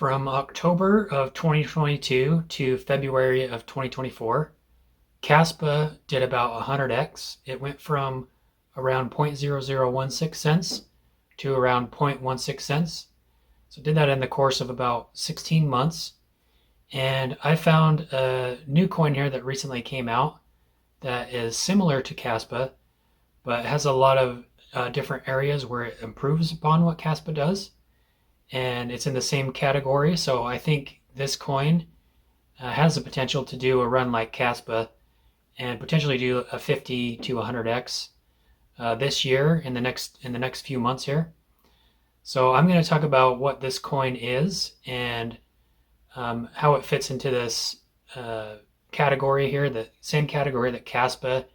From October of 2022 to February of 2024, Kaspa did about 100x. It went from around 0.0016 cents to around 0.16 cents. So did that in the course of about 16 months. And I found a new coin here that recently came out that is similar to Kaspa, but has a lot of different areas where it improves upon what Kaspa does. And it's in the same category. So I think this coin has the potential to do a run like Kaspa and potentially do a 50 to 100x this year in the next few months here. So I'm going to talk about what this coin is and how it fits into this category here, the same category that Kaspa,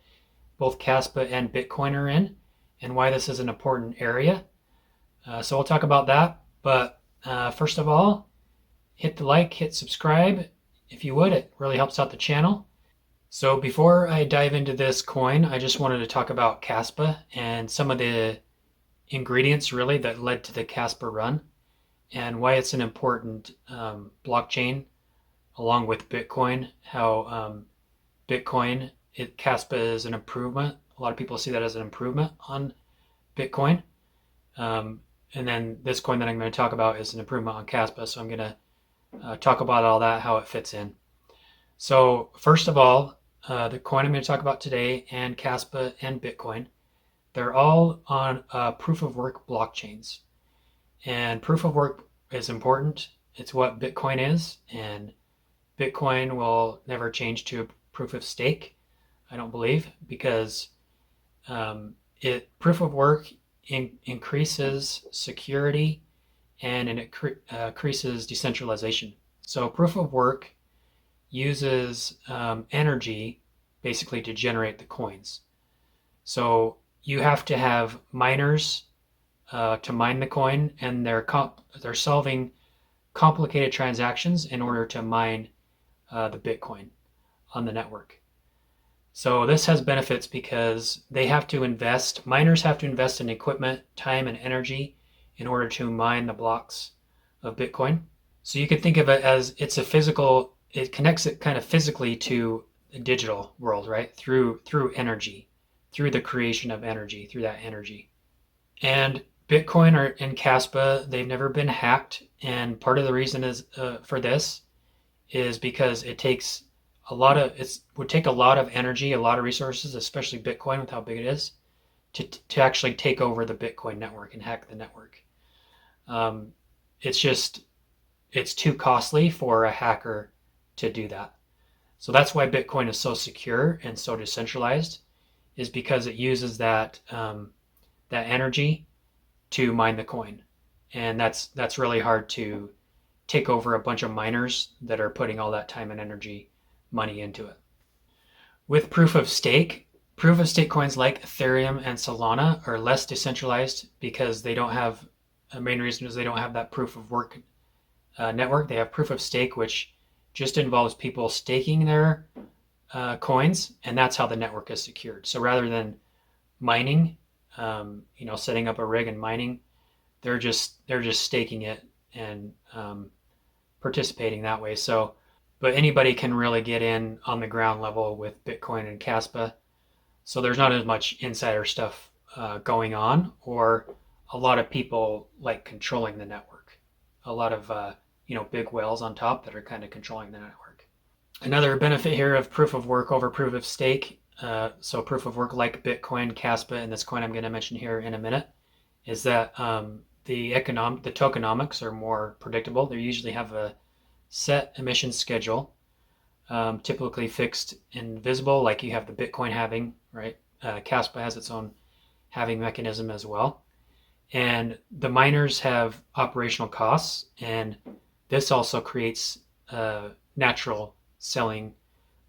both Kaspa and Bitcoin are in, and why this is an important area. So we'll talk about that. But first of all, hit the like, hit subscribe if you would. It really helps out the channel. So before I dive into this coin, I just wanted to talk about Kaspa and some of the ingredients really that led to the Kaspa run and why it's an important blockchain along with Bitcoin. How Bitcoin, Kaspa is an improvement. A lot of people see that as an improvement on Bitcoin. And then this coin that I'm going to talk about is an improvement on Kaspa. So I'm going to talk about all that, how it fits in. So first of all, the coin I'm going to talk about today and Kaspa and Bitcoin, they're all on proof of work blockchains. And proof of work is important. It's what Bitcoin is. And Bitcoin will never change to proof of stake, I don't believe, because proof of work increases security and it increases decentralization. So proof of work uses energy basically to generate the coins. So you have to have miners to mine the coin, and they're solving complicated transactions in order to mine the Bitcoin on the network. So this has benefits because miners have to invest in equipment, time, and energy in order to mine the blocks of Bitcoin. So you could think of it as it connects it kind of physically to the digital world, right? Through energy, through the creation of energy, through that energy. And Bitcoin and Kaspa, they've never been hacked. And part of the reason is for this is because it would take a lot of energy, a lot of resources, especially Bitcoin with how big it is, to actually take over the Bitcoin network and hack the network. It's too costly for a hacker to do that. So that's why Bitcoin is so secure and so decentralized, is because it uses that energy to mine the coin. And that's really hard to take over a bunch of miners that are putting all that time and energy, money into it. With proof of stake coins like Ethereum and Solana are less decentralized because the main reason is they don't have that proof of work network. They have proof of stake, which just involves people staking their coins, and that's how the network is secured. So rather than mining, setting up a rig and mining, they're just staking it and participating that way. But anybody can really get in on the ground level with Bitcoin and Kaspa. So there's not as much insider stuff going on, or a lot of people like controlling the network. A lot of big whales on top that are kind of controlling the network. Another benefit here of proof of work over proof of stake, so proof of work like Bitcoin, Kaspa, and this coin I'm going to mention here in a minute, is that the tokenomics are more predictable. They usually have a set emission schedule, typically fixed and visible, like you have the Bitcoin halving, right? Kaspa has its own halving mechanism as well. And the miners have operational costs, and this also creates natural selling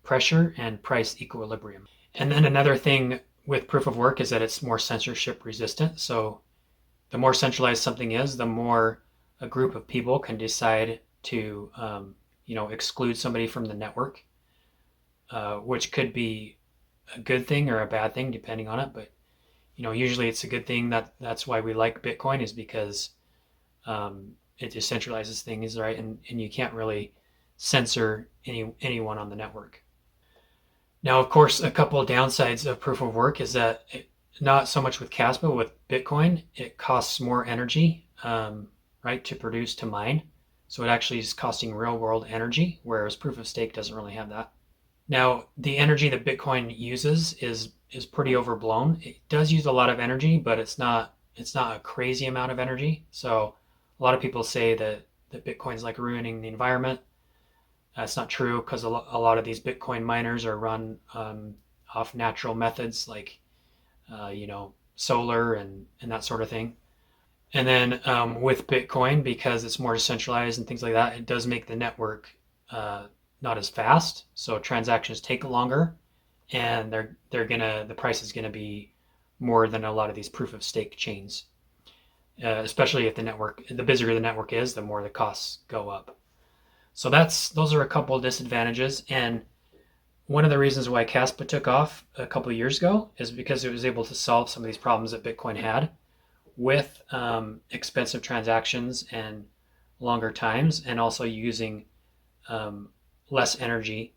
pressure and price equilibrium. And then another thing with proof of work is that it's more censorship resistant. So the more centralized something is, the more a group of people can decide to exclude somebody from the network, which could be a good thing or a bad thing depending on it. But usually it's a good thing. That's why we like Bitcoin, is because it decentralizes things, right? And you can't really censor anyone on the network. Now, of course, a couple of downsides of proof of work is that not so much with Kaspa, with Bitcoin, it costs more energy, right, to produce, to mine. So it actually is costing real world energy, whereas proof of stake doesn't really have that. Now, the energy that Bitcoin uses is pretty overblown. It does use a lot of energy, but it's not a crazy amount of energy. So a lot of people say that Bitcoin's like ruining the environment. That's not true, because a lot of these Bitcoin miners are run off natural methods like solar and that sort of thing. And then with Bitcoin, because it's more decentralized and things like that, it does make the network not as fast. So transactions take longer, and the price is gonna be more than a lot of these proof of stake chains. Especially if the busier the network is, the more the costs go up. So those are a couple of disadvantages. And one of the reasons why Kaspa took off a couple of years ago is because it was able to solve some of these problems that Bitcoin had with expensive transactions and longer times, and also using less energy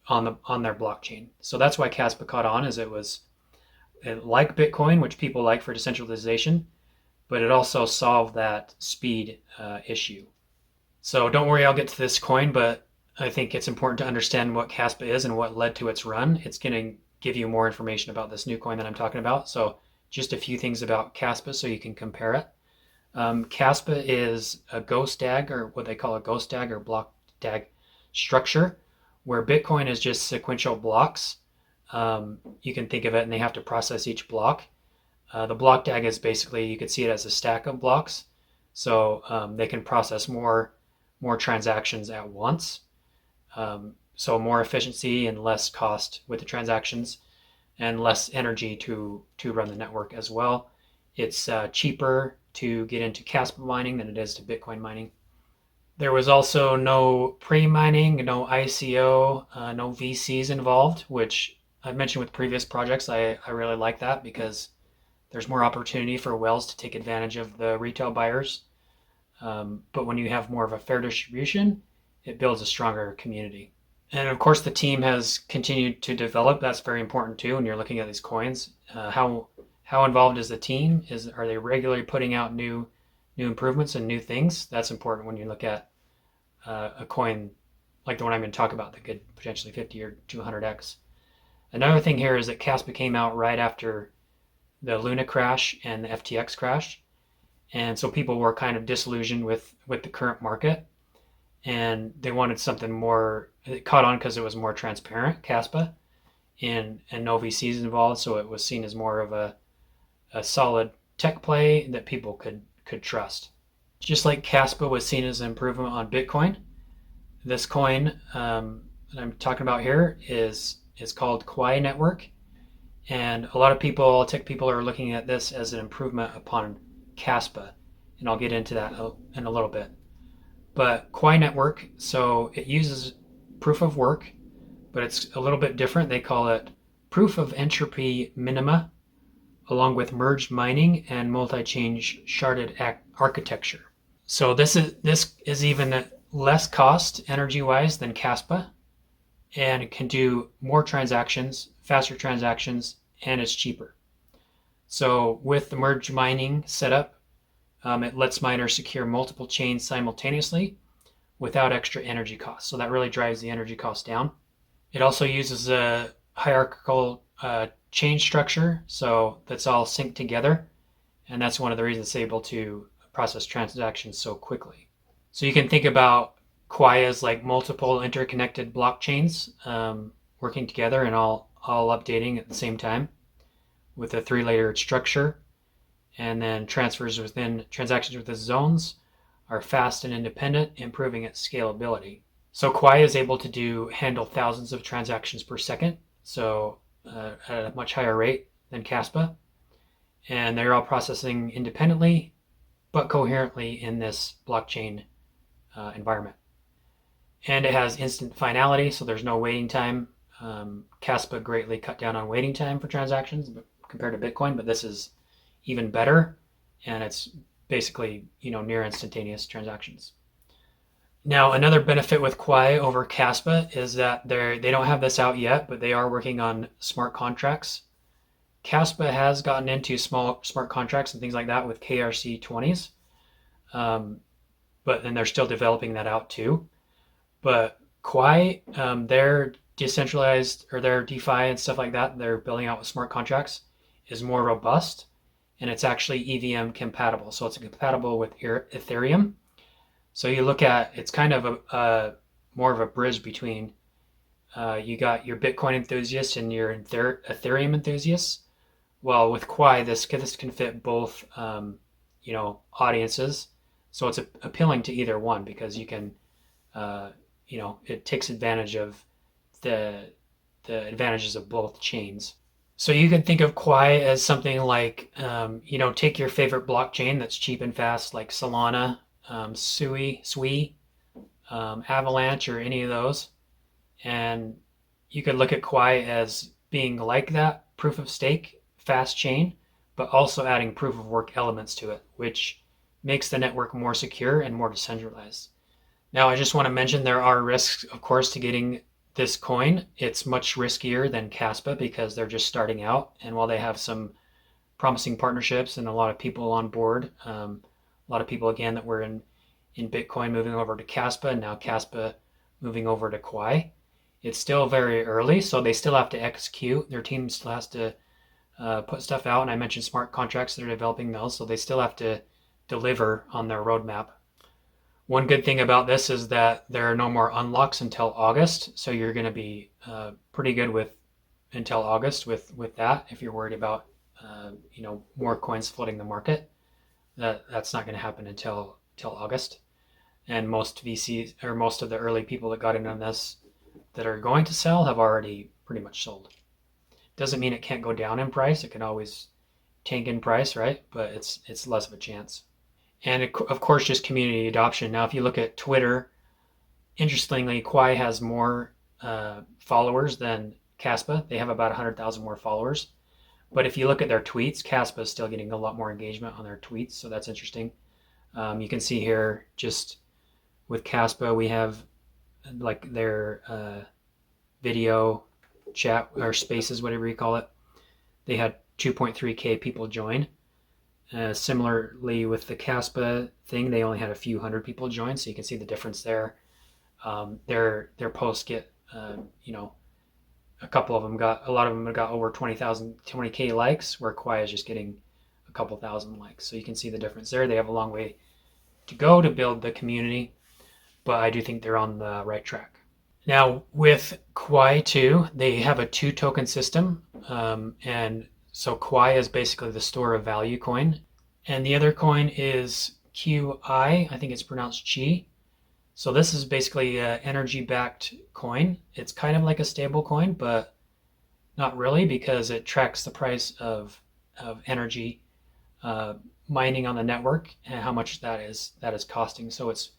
on their blockchain. So that's why Kaspa caught on, is it like Bitcoin, which people like for decentralization, but it also solved that speed issue. So don't worry, I'll get to this coin, but I think it's important to understand what Kaspa is and what led to its run. It's going to give you more information about this new coin that I'm talking about. So just a few things about Kaspa so you can compare it. Kaspa is a ghost DAG, or what they call a ghost DAG or block DAG structure, where Bitcoin is just sequential blocks. You can think of it, and they have to process each block. The block DAG is basically, you could see it as a stack of blocks. So they can process more transactions at once. So more efficiency and less cost with the transactions, and less energy to run the network as well. It's cheaper to get into Kaspa mining than it is to Bitcoin mining. There was also no pre-mining, no ICO, no VCs involved, which I've mentioned with previous projects. I really like that, because there's more opportunity for whales to take advantage of the retail buyers. But when you have more of a fair distribution, it builds a stronger community. And of course, the team has continued to develop. That's very important too when you're looking at these coins. How involved is the team? Are they regularly putting out new improvements and new things? That's important when you look at a coin like the one I'm going to talk about that could potentially 50 or 200x. Another thing here is that Kaspa came out right after the Luna crash and the FTX crash. And so people were kind of disillusioned with the current market, and they wanted something more. It caught on because it was more transparent, Kaspa, and no VCs involved, so it was seen as more of a solid tech play that people could trust. Just like Kaspa was seen as an improvement on Bitcoin, this coin that I'm talking about here is called 𝗏𝗏 network, and a lot of tech people are looking at this as an improvement upon Kaspa, and I'll get into that in a little bit. But 𝗏𝗏 network, so it uses proof of work, but it's a little bit different. They call it proof of entropy minima, along with merged mining and multi-chain sharded architecture. So this is even less cost energy-wise than Kaspa, and it can do more transactions, faster transactions, and it's cheaper. So with the merge mining setup, it lets miners secure multiple chains simultaneously without extra energy costs. So that really drives the energy cost down. It also uses a hierarchical chain structure, so that's all synced together, and that's one of the reasons it's able to process transactions so quickly. So you can think about 𝗏𝗏 as like multiple interconnected blockchains working together and all updating at the same time, with a 3-layered structure, and then transactions within zones are fast and independent, improving its scalability. So 𝗏𝗏 is able to handle thousands of transactions per second, so at a much higher rate than Kaspa, and they're all processing independently but coherently in this blockchain environment. And it has instant finality, so there's no waiting time. Kaspa greatly cut down on waiting time for transactions compared to Bitcoin, but this is even better, and it's basically, near instantaneous transactions. Now, another benefit with 𝗏𝗏 over Kaspa is that they don't have this out yet, but they are working on smart contracts. Kaspa has gotten into small smart contracts and things like that with KRC20s, but then they're still developing that out too. But 𝗏𝗏, their decentralized or their DeFi and stuff like that, they're building out with smart contracts, is more robust, and it's actually EVM compatible. So it's compatible with Ethereum. So you look at, it's kind of a more of a bridge between you got your Bitcoin enthusiasts and your Ethereum enthusiasts. Well, with 𝗏𝗏, this can fit both audiences. So it's appealing to either one because you can it takes advantage of the advantages of both chains. So you can think of 𝗏𝗏 as something like take your favorite blockchain that's cheap and fast, like Solana, 𝗧𝗶𝗺, Avalanche, or any of those, and you could look at 𝗏𝗏 as being like that proof of stake fast chain, but also adding proof of work elements to it, which makes the network more secure and more decentralized. Now, I just want to mention there are risks, of course, to getting this coin. It's much riskier than Kaspa because they're just starting out, and while they have some promising partnerships and a lot of people on board, a lot of people again that were in Bitcoin moving over to Kaspa, and now Kaspa moving over to 𝗏𝗏. It's still very early, so they still have to execute. Their team still has to put stuff out, and I mentioned smart contracts that are developing those, so they still have to deliver on their roadmap. One good thing about this is that there are no more unlocks until August, so you're going to be pretty good until August with that. If you're worried about more coins flooding the market, that's not going to happen until August. And most VCs, or most of the early people that got in on this that are going to sell, have already pretty much sold. Doesn't mean it can't go down in price. It can always tank in price, right? But it's less of a chance. And of course, just community adoption. Now, if you look at Twitter, interestingly, 𝗏𝗏 has more followers than Kaspa. They have about 100,000 more followers. But if you look at their tweets, Kaspa is still getting a lot more engagement on their tweets, so that's interesting. You can see here, just with Kaspa, we have like their video chat or spaces, whatever you call it. They had 2.3K people join. Similarly with the Kaspa thing, they only had a few hundred people join, so you can see the difference there. Their posts get, a lot of them got over 20K likes, where 𝗏𝗏 is just getting a couple thousand likes. So you can see the difference there. They have a long way to go to build the community, but I do think they're on the right track. Now with 𝗏𝗏 too, they have a 2-token system, and so 𝗏𝗏 is basically the store of value coin, and the other coin is QI. I think it's pronounced Chi. So this is basically an energy-backed coin. It's kind of like a stable coin, but not really, because it tracks the price of energy mining on the network and how much that is costing. So it's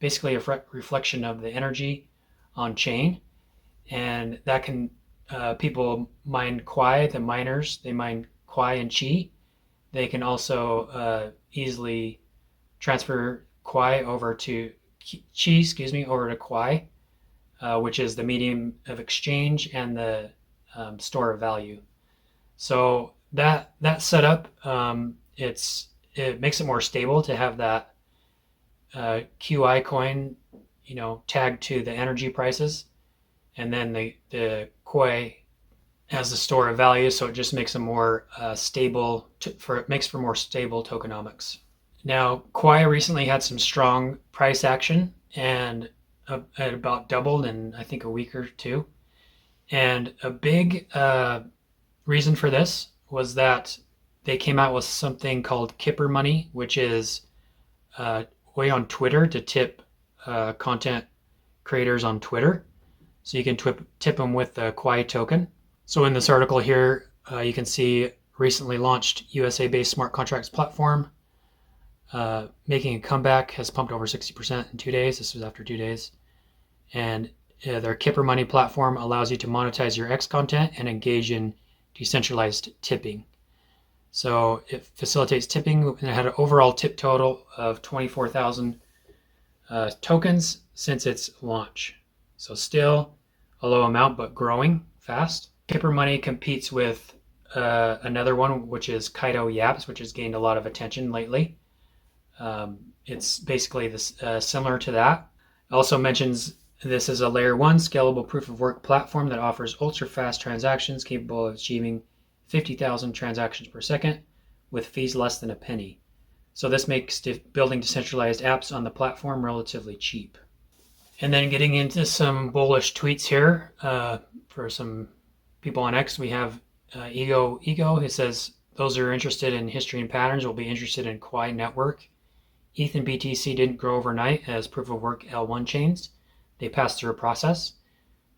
basically a reflection of the energy on chain, and that can people mine 𝗏𝗏, the miners, they mine 𝗏𝗏 and Chi. They can also easily transfer 𝗏𝗏 over to Chi, over to 𝗏𝗏, which is the medium of exchange and the store of value. So that setup, it makes it more stable to have that QI coin, tagged to the energy prices, and then the 𝗏𝗏 as the store of value. So it just makes a more stable makes for more stable tokenomics. Now, 𝗏𝗏 recently had some strong price action, and it about doubled in I think a week or two. And a big reason for this was that they came out with something called Kipper money, which is a way on Twitter to tip content creators on Twitter. So you can tip them with the 𝗏𝗏 token. So in this article here, you can see recently launched USA-based smart contracts platform, making a comeback, has pumped over 60% in 2 days. This was after 2 days. And their Kipper money platform allows you to monetize your X content and engage in decentralized tipping. So it facilitates tipping, and it had an overall tip total of 24,000 tokens since its launch. So still a low amount, but growing fast. Kipper Money competes with another one, which is 𝗏𝗏𝗃𝗀𝗃, which has gained a lot of attention lately. It's basically this, similar to that. It also mentions this is a layer 1 scalable proof of work platform that offers ultra fast transactions capable of achieving 50,000 transactions per second with fees less than a penny. So this makes building decentralized apps on the platform relatively cheap. And then getting into some bullish tweets here for some people on X, we have 𝗥𝗲𝗃𝗀𝗃. It says, those who are interested in history and patterns will be interested in 𝗏𝗏 network. ETH and BTC didn't grow overnight as proof of work L1 chains. They passed through a process.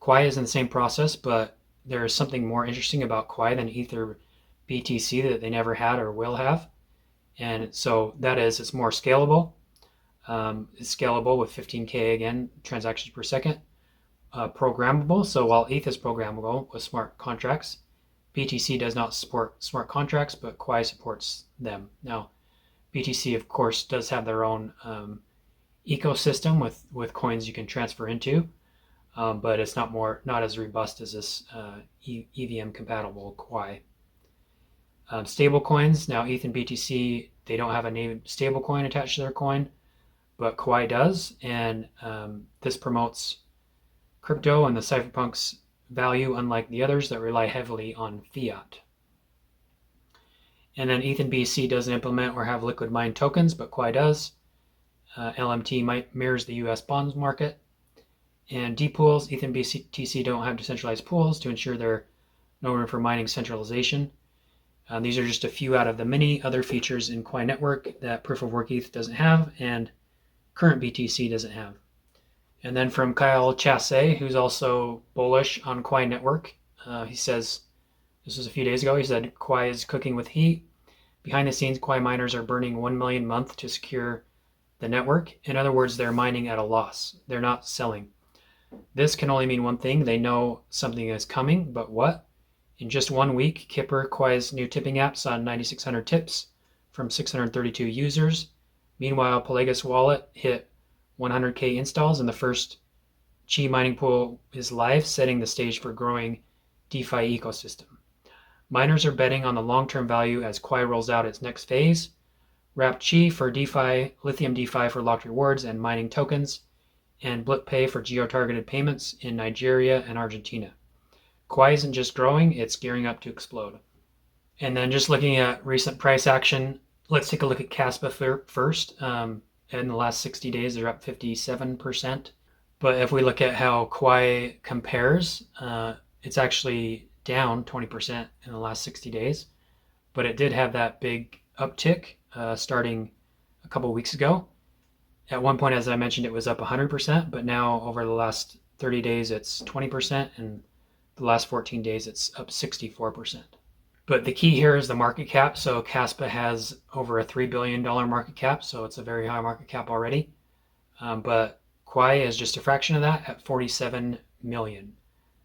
𝗏𝗏 is in the same process, but there is something more interesting about 𝗏𝗏 than ETH or BTC that they never had or will have. And so that is, it's more scalable. It's scalable with 15K again, transactions per second. Programmable. So while ETH is programmable with smart contracts, BTC does not support smart contracts, but 𝗏𝗏 supports them. Now, BTC, of course, does have their own ecosystem with coins you can transfer into, but it's not as robust as this EVM compatible 𝗏𝗏. Stable coins, now ETH and BTC, they don't have a named stable coin attached to their coin, but 𝗏𝗏 does, and this promotes crypto and the cypherpunks value, unlike the others that rely heavily on fiat. And then ETH and BTC doesn't implement or have liquid mined tokens, but 𝗏𝗏 does. LMT mirrors the US bonds market. And dpools, ETH and BTC don't have decentralized pools to ensure there's no room for mining centralization. These are just a few out of the many other features in 𝗏𝗏 network that proof of work ETH doesn't have and current BTC doesn't have. And then from 𝗏𝗏𝗀𝗃𝗁𝗁, who's also bullish on 𝗏𝗏 network, he says, this was a few days ago, he said, 𝗏𝗏 is cooking with heat. Behind the scenes, 𝗏𝗏 miners are burning 1 million a month to secure the network. In other words, they're mining at a loss. They're not selling. This can only mean one thing. They know something is coming, but what? In just 1 week, Kipper, 𝗏𝗏's new tipping app, saw 9,600 tips from 632 users. Meanwhile, 𝗏𝗏𝗃𝗀𝗃 wallet hit 100K installs, and the first 𝗏 mining pool is live, setting the stage for growing DeFi ecosystem. Miners are betting on the long-term value as 𝗏𝗏 rolls out its next phase. Wrapped 𝗏 for DeFi, Lithium DeFi for locked rewards and mining tokens, and BlockPay for geo-targeted payments in Nigeria and Argentina. 𝗏𝗏 isn't just growing, it's gearing up to explode. And then just looking at recent price action, let's take a look at Kaspa first. In the last 60 days, they're up 57%. But if we look at how 𝗏𝗏 compares, it's actually down 20% in the last 60 days. But it did have that big uptick starting a couple of weeks ago. At one point, as I mentioned, it was up 100%, but now over the last 30 days, it's 20%, and the last 14 days, it's up 64%. But the key here is the market cap. So Kaspa has over a $3 billion market cap, so it's a very high market cap already. But 𝗏𝗏 is just a fraction of that at 47 million.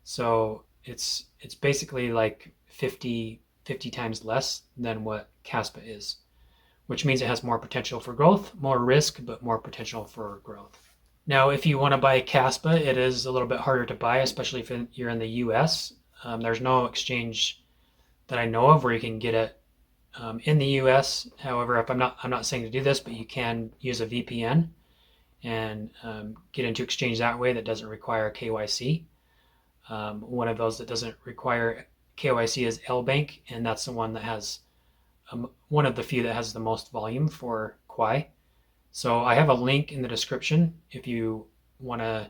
So it's basically like 50 times less than what Kaspa is, which means it has more potential for growth, more risk, but more potential for growth. Now, if you want to buy Kaspa, it is a little bit harder to buy, especially if you're in the US. There's no exchange that I know of where you can get it in the US. However, if I'm not saying to do this, but you can use a VPN and get into exchange that way that doesn't require KYC. One of those that doesn't require KYC is LBank, and that's the one that has one of the few that has the most volume for 𝗏𝗏. So I have a link in the description. If you want to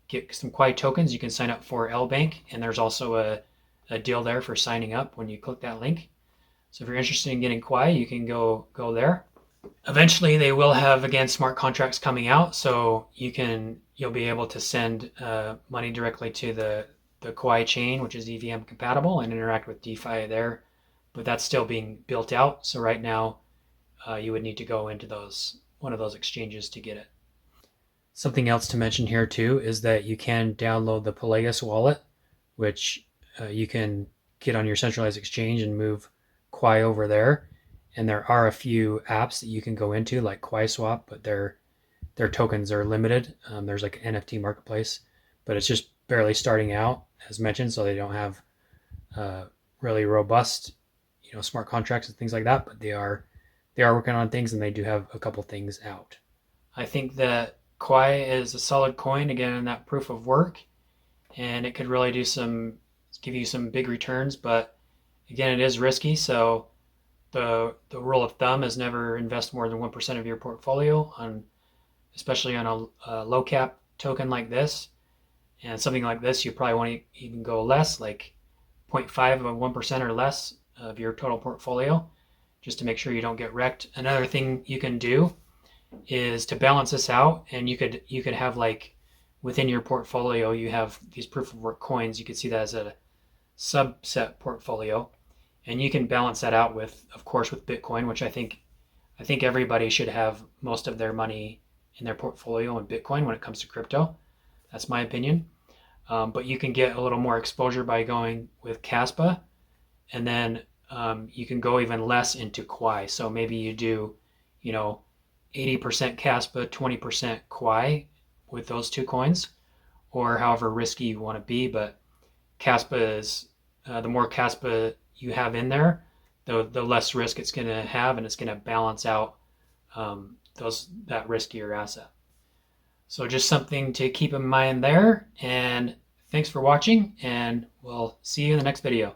get some 𝗏𝗏 tokens, you can sign up for LBank, and there's also a deal there for signing up when you click that link. So if you're interested in getting 𝗏𝗏, you can go there. Eventually, they will have, again, smart contracts coming out, so you'll be able to send money directly to the 𝗏𝗏 chain, which is EVM compatible, and interact with DeFi there. But that's still being built out. So right now, you would need to go into one of those exchanges to get it. Something else to mention here too is that you can download the 𝗏𝗏𝗃𝗀𝗃 wallet, which you can get on your centralized exchange and move 𝗧𝗏 over there, and there are a few apps that you can go into like 𝗧𝗏, but their tokens are limited. There's like an NFT marketplace, but it's just barely starting out, as mentioned, so they don't have really robust, smart contracts and things like that. But they are working on things, and they do have a couple things out. I think that 𝗧𝗏 is a solid coin, again, in that proof of work, and it could really give you some big returns, but again, it is risky. So the rule of thumb is never invest more than 1% of your portfolio especially on a low cap token like this. And something like this, you probably want to even go less, like 0.5 of 1% or less of your total portfolio, just to make sure you don't get wrecked. Another thing you can do is to balance this out, and you could have, like, within your portfolio, you have these proof of work coins. You could see that as a subset portfolio, and you can balance that out with, of course, with Bitcoin, which I think everybody should have most of their money in their portfolio in Bitcoin when it comes to crypto. That's my opinion. But you can get a little more exposure by going with Kaspa, and then you can go even less into 𝗧𝗏. So maybe you do, 80% Kaspa, 20% 𝗧𝗏 with those two coins, or however risky you want to be. But Kaspa is, the more Kaspa you have in there, the less risk it's going to have, and it's going to balance out that riskier asset. So just something to keep in mind there, and thanks for watching, and we'll see you in the next video.